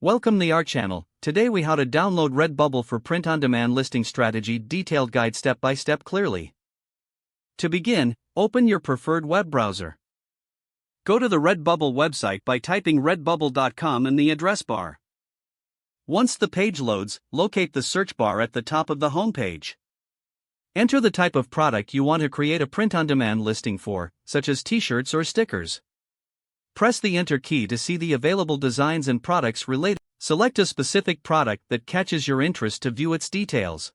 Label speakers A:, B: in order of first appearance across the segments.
A: Welcome to our channel. Today we how to download Redbubble for print-on-demand listing strategy detailed guide step by step clearly. To begin, open your preferred web browser. Go to the Redbubble website by typing redbubble.com in the address bar. Once the page loads, locate the search bar at the top of the homepage. Enter the type of product you want to create a print-on-demand listing for, such as t-shirts or stickers. Press the Enter key to see the available designs and products related. Select a specific product that catches your interest to view its details.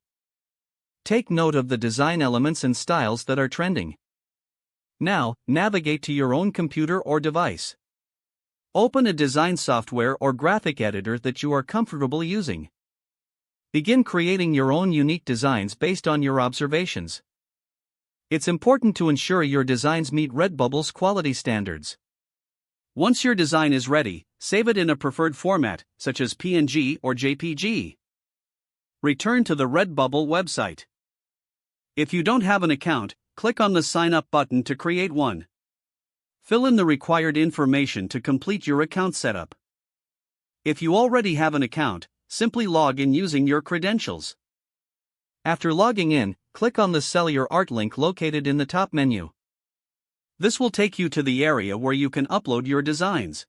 A: Take note of the design elements and styles that are trending. Now, navigate to your own computer or device. Open a design software or graphic editor that you are comfortable using. Begin creating your own unique designs based on your observations. It's important to ensure your designs meet Redbubble's quality standards. Once your design is ready, save it in a preferred format, such as PNG or JPG. Return to the Redbubble website. If you don't have an account, click on the Sign Up button to create one. Fill in the required information to complete your account setup. If you already have an account, simply log in using your credentials. After logging in, click on the Sell Your Art link located in the top menu. This will take you to the area where you can upload your designs.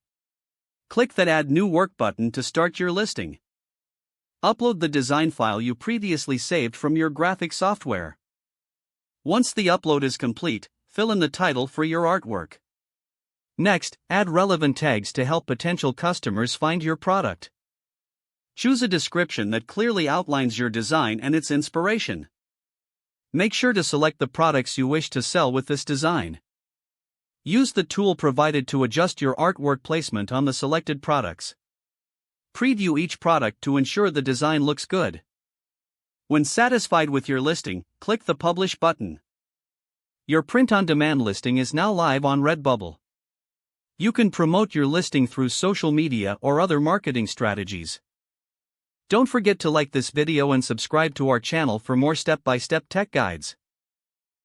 A: Click that Add New Work button to start your listing. Upload the design file you previously saved from your graphic software. Once the upload is complete, fill in the title for your artwork. Next, add relevant tags to help potential customers find your product. Choose a description that clearly outlines your design and its inspiration. Make sure to select the products you wish to sell with this design. Use the tool provided to adjust your artwork placement on the selected products. Preview each product to ensure the design looks good. When satisfied with your listing, click the Publish button. Your print-on-demand listing is now live on Redbubble. You can promote your listing through social media or other marketing strategies. Don't forget to like this video and subscribe to our channel for more step-by-step tech guides.